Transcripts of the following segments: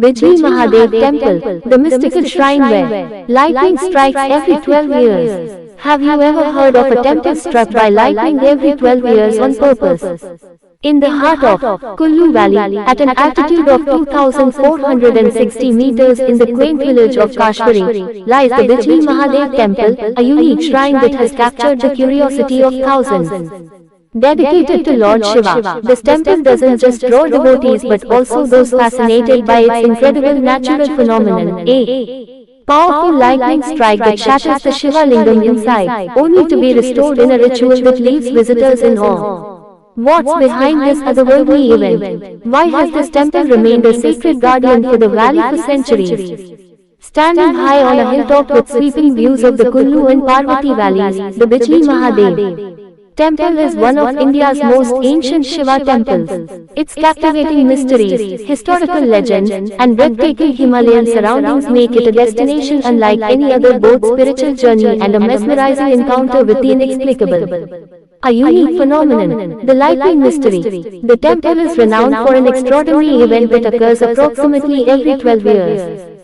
Bijli Mahadev Temple, the mystical shrine where lightning strikes every 12 years. Have you ever heard of a temple struck by lightning every 12 years on purpose? In the heart of Kullu Valley, at an altitude of 2,460 meters in the quaint village of Kashmiri, lies the Bijli Mahadev Temple, a unique shrine that has captured the curiosity of thousands. Dedicated to Lord Shiva, this temple doesn't just draw devotees but also those fascinated by its incredible natural phenomenon. A powerful lightning strike that shatters the Shiva Lingam inside, only to be restored in a ritual that leaves visitors in awe. What's behind this otherworldly event? Why has this temple remained a sacred guardian for the valley for centuries? Standing high on a hilltop with sweeping views of the Kullu and Parvati valleys, the Bijli Mahadev Temple is one of India's most ancient Shiva temples. Its captivating mysteries, historical legends, and breathtaking Himalayan surroundings make it a destination unlike any other, both spiritual journey and a mesmerizing encounter with the inexplicable. A unique phenomenon, the lightning mystery. The temple is renowned for an extraordinary event that occurs approximately every 12 years.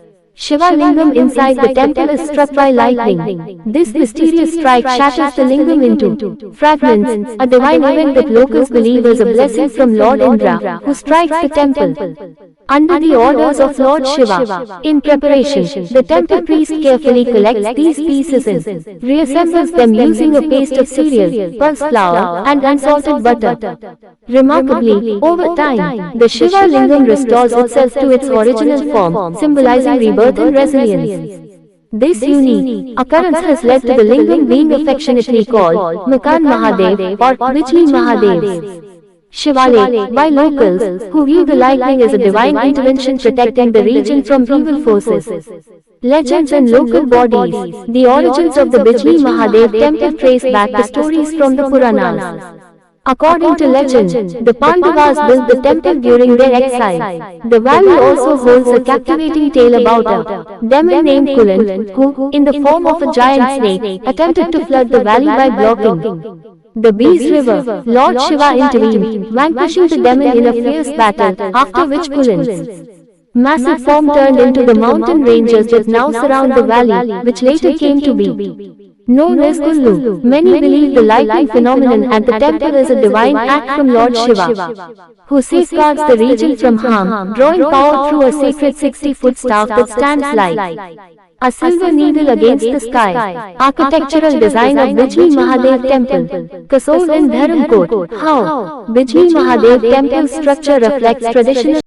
Shiva Lingam inside the temple is struck by lightning. This mysterious strike shatters the lingam into fragments, a divine event that locals believe is a blessing from Lord Indra, who strikes the temple under the orders of Lord Shiva. In preparation, the temple priest carefully collects these pieces and reassembles them using a paste of cereal, pulse flour, and unsalted butter. Remarkably, over time, the Shiva Lingam restores itself to its original form, symbolizing rebirth and resilience. This unique occurrence has led to the lingam being affectionately called Makan Mahadev or Bijli Mahadev Shivalik by locals, who view the lightning as a divine intervention protecting the region from evil forces. Legends and local bodies. The origins of the Bijli Mahadev temple trace back to stories from the Puranas. According to legend, the Pandavas built the temple during their exile. The valley also holds a captivating tale about a demon named Kulan, who, in the form of a giant snake, attempted to flood the valley by blocking the Beas River. Lord Shiva intervened, vanquishing the demon in a fierce battle, after which Kulan's massive form turned into the mountain ranges that now surround the valley, which later came to be known as Kullu. Many believe the lightning phenomenon at the temple is a divine act from Lord Shiva, who safeguards the region from harm, drawing power through a sacred 60-foot staff that stands like a silver needle against the sky. Architectural design of Bijli Mahadev Temple. Kasol in Dharamkot. How Bijli Mahadev Temple structure reflects traditional